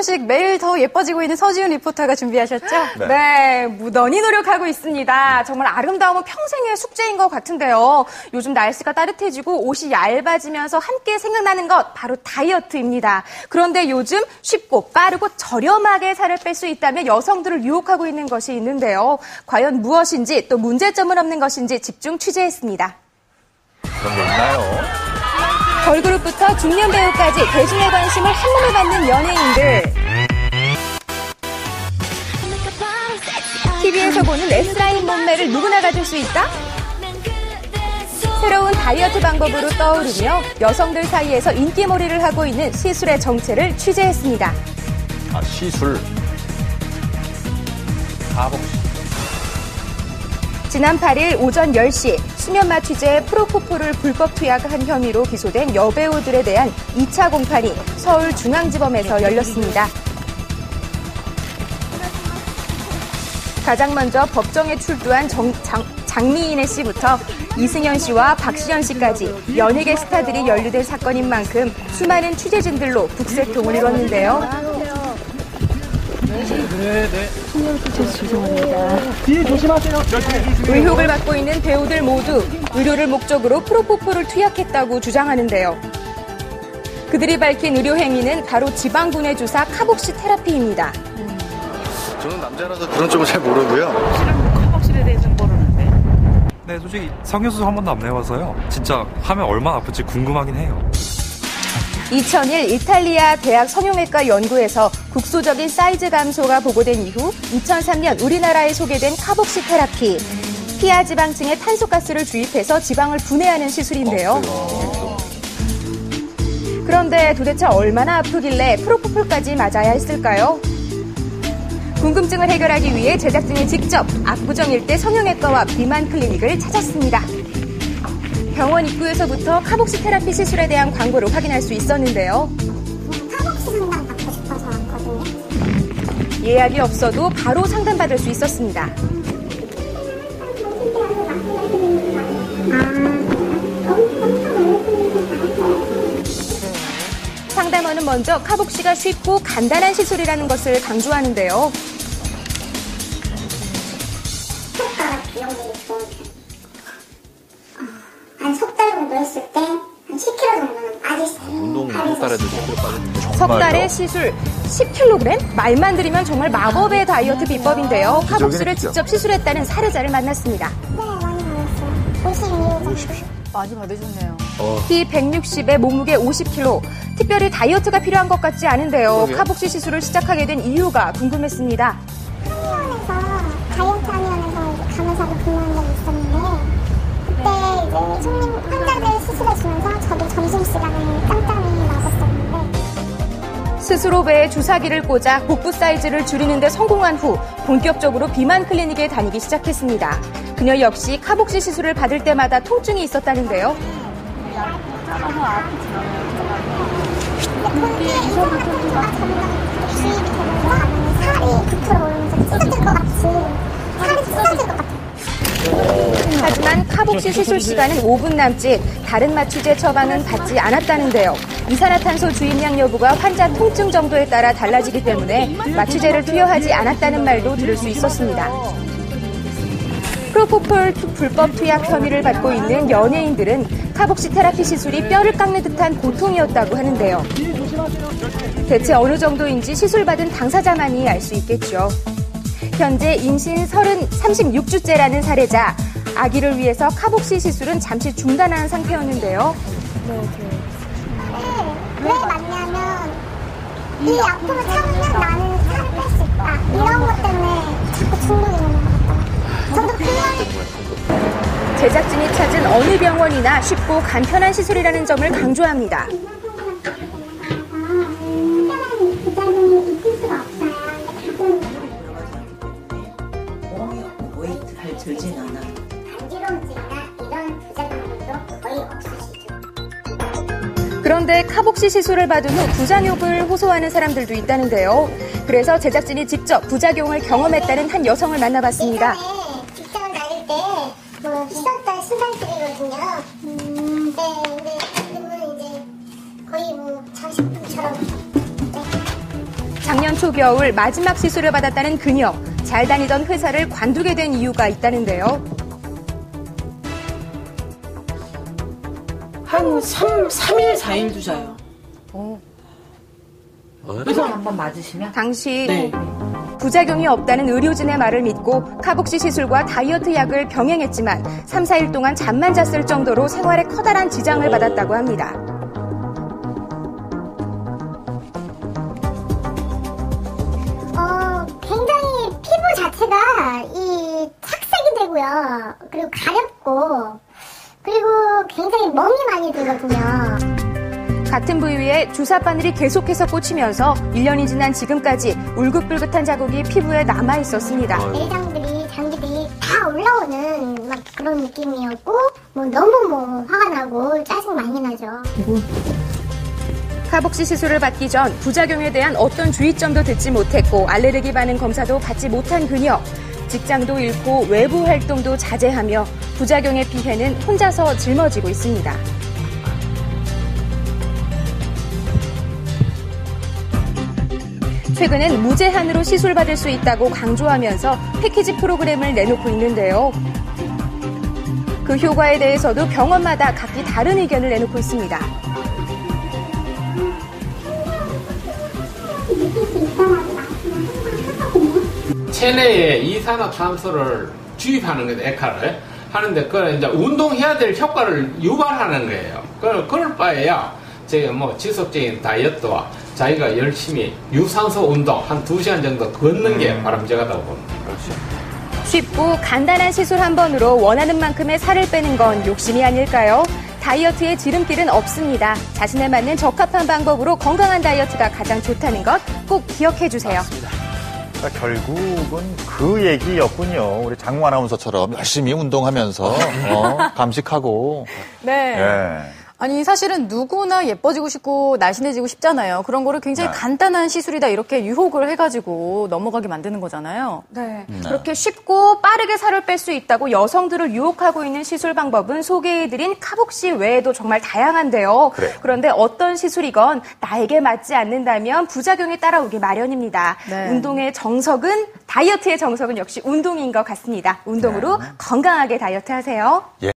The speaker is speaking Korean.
소식 매일 더 예뻐지고 있는 서지훈 리포터가 준비하셨죠? 네, 무던히 노력하고 있습니다. 정말 아름다움은 평생의 숙제인 것 같은데요. 요즘 날씨가 따뜻해지고 옷이 얇아지면서 함께 생각나는 것 바로 다이어트입니다. 그런데 요즘 쉽고 빠르고 저렴하게 살을 뺄 수 있다며 여성들을 유혹하고 있는 것이 있는데요. 과연 무엇인지 또 문제점은 없는 것인지 집중 취재했습니다. 그런 게 있나요? 걸그룹부터 중년 배우까지 대중의 관심을 한몸에 받는 연예인들. TV에서 보는 S라인 몸매를 누구나 가질 수 있다? 새로운 다이어트 방법으로 떠오르며 여성들 사이에서 인기몰이를 하고 있는 시술의 정체를 취재했습니다. 아, 시술. 하복시. 지난 8일 오전 10시 수면 마취제 프로포폴을 불법 투약한 혐의로 기소된 여배우들에 대한 2차 공판이 서울중앙지검에서 열렸습니다. 가장 먼저 법정에 출두한 장미인혜 씨부터 이승현 씨와 박시현 씨까지 연예계 스타들이 연루된 사건인 만큼 수많은 취재진들로 북새통을 이뤘는데요. 죄송합니다. 뒤에 조심하세요. 의혹을 받고 있는 배우들 모두 의료를 목적으로 프로포폴을 투약했다고 주장하는데요. 그들이 밝힌 의료 행위는 바로 지방분해 주사 카복시 테라피입니다. 저는 남자라서 그런 쪽은 잘 모르고요. 카복실에 대해서 모르는데. 네, 솔직히 성형수술 한 번도 안 해봐서요. 진짜 하면 얼마나 아플지 궁금하긴 해요. 2001 이탈리아 대학 성형외과 연구에서 국소적인 사이즈 감소가 보고된 이후 2003년 우리나라에 소개된 카복시 테라피. 피하 지방층에 탄소가스를 주입해서 지방을 분해하는 시술인데요. 그런데 도대체 얼마나 아프길래 프로포폴까지 맞아야 했을까요? 궁금증을 해결하기 위해 제작진이 직접 압구정 일대 성형외과와 비만 클리닉을 찾았습니다. 병원 입구에서부터 카복시 테라피 시술에 대한 광고를 확인할 수 있었는데요. 카복시 상담 받고 싶어서 왔거든요. 예약이 없어도 바로 상담받을 수 있었습니다. 상담원은 먼저 카복시가 쉽고 간단한 시술이라는 것을 강조하는데요. 효과가 비용이 좋은 한 석 달 정도 했을 때 한 10kg 정도는 빠졌어요. 운동 석 달에도 10kg 빠졌는데 정말요? 석 달의 시술 10kg? 말만 들으면 정말 마법의 다이어트 비법인데요. 카복시를 직접 시술했다는 사례자를 만났습니다. 네, 많이 받았어요. 52일 정도. 많이 받으셨네요. 키 160에 몸무게 50kg. 특별히 다이어트가 필요한 것 같지 않은데요. 카복시 시술을 시작하게 된 이유가 궁금했습니다. 한의원에서 다이어트 한의원에서 간호사로 근무한 적이 있었는데 그때 이제 손님 환자들 수술해주면서 저도 점심시간에 짬짬이 나갔었는데 스스로 배에 주사기를 꽂아 복부 사이즈를 줄이는 데 성공한 후 본격적으로 비만 클리닉에 다니기 시작했습니다. 그녀 역시 카복시 시술을 받을 때마다 통증이 있었다는데요. 근데 이상한 통증가 점점 주입이 되면서 살이 부풀어 오르면서 찢어질 것 같이 살이 찢어질 것 같아요. 하지만 카복시 시술 시간은 5분 남짓, 다른 마취제 처방은 받지 않았다는데요. 이산화탄소 주입량 여부가 환자 통증 정도에 따라 달라지기 때문에 마취제를 투여하지 않았다는 말도 들을 수 있었습니다. 프로포폴 불법 투약 혐의를 받고 있는 연예인들은 카복시 테라피 시술이 뼈를 깎는 듯한 고통이었다고 하는데요. 대체 어느 정도인지 시술받은 당사자만이 알 수 있겠죠. 현재 임신 36주째라는 사례자, 아기를 위해서 카복시 시술은 잠시 중단한 상태였는데요. 왜 맞냐면 이 아픔을 참으면 나는 살을 뺄 수 있다. 이런 것 때문에 자꾸 중독이 되는 것 같아요. 저도 그런 제작진이 찾은 어느 병원이나 쉽고 간편한 시술이라는 점을 강조합니다. 웨이트를 들진 않아. 간지러움증이나 이런 부작용도 거의 없으시죠. 그런데 카복시 시술을 받은 후 부작용을 호소하는 사람들도 있다는데요. 그래서 제작진이 직접 부작용을 경험했다는 한 여성을 만나봤습니다. 직장을 다닐 때뭐 시선딸 순살들이거든요. 근데 지금은 이제 거의 뭐 장식품처럼. 작년 초겨울 마지막 시술을 받았다는 그녀. 잘 다니던 회사를 관두게 된 이유가 있다는데요. 한 3일, 4일 두자요. 그래서 한번 맞으시면? 당시 네. 부작용이 없다는 의료진의 말을 믿고 카복시 시술과 다이어트 약을 병행했지만 3, 4일 동안 잠만 잤을 정도로 생활에 커다란 지장을 받았다고 합니다. 굉장히 피부 자체가 착색이 되고요. 그리고 가렵고, 그리고 굉장히 멍이 많이 들거든요. 같은 부위에 주사바늘이 계속해서 꽂히면서 1년이 지난 지금까지 울긋불긋한 자국이 피부에 남아 있었습니다. 내장들이, 장기들이 다 올라오는 막 그런 느낌이었고, 너무 화가 나고 짜증 많이 나죠. 카복시 시술을 받기 전 부작용에 대한 어떤 주의점도 듣지 못했고 알레르기 반응 검사도 받지 못한 그녀. 직장도 잃고 외부 활동도 자제하며 부작용의 피해는 혼자서 짊어지고 있습니다. 최근엔 무제한으로 시술받을 수 있다고 강조하면서 패키지 프로그램을 내놓고 있는데요. 그 효과에 대해서도 병원마다 각기 다른 의견을 내놓고 있습니다. 체내에 이산화탄소를 주입하는 거예요, 에카를. 하는데, 그걸 이제 운동해야 될 효과를 유발하는 거예요. 그럴 바에야, 제가 지속적인 다이어트와 자기가 열심히 유산소 운동 한 2시간 정도 걷는 게 바람직하다고 봅니다. 쉽고 간단한 시술 한 번으로 원하는 만큼의 살을 빼는 건 욕심이 아닐까요? 다이어트의 지름길은 없습니다. 자신에 맞는 적합한 방법으로 건강한 다이어트가 가장 좋다는 것 꼭 기억해 주세요. 그러니까 결국은 그 얘기였군요. 우리 장모 아나운서처럼 열심히 운동하면서 감식하고. 네. 예. 아니 사실은 누구나 예뻐지고 싶고 날씬해지고 싶잖아요. 그런 거를 굉장히 간단한 시술이다 이렇게 유혹을 해가지고 넘어가게 만드는 거잖아요. 네. 그렇게 쉽고 빠르게 살을 뺄 수 있다고 여성들을 유혹하고 있는 시술 방법은 소개해드린 카복시 외에도 정말 다양한데요. 그래요. 그런데 어떤 시술이건 나에게 맞지 않는다면 부작용이 따라오기 마련입니다. 네. 운동의 정석은 다이어트의 정석은 역시 운동인 것 같습니다. 운동으로 건강하게 다이어트 하세요. 예.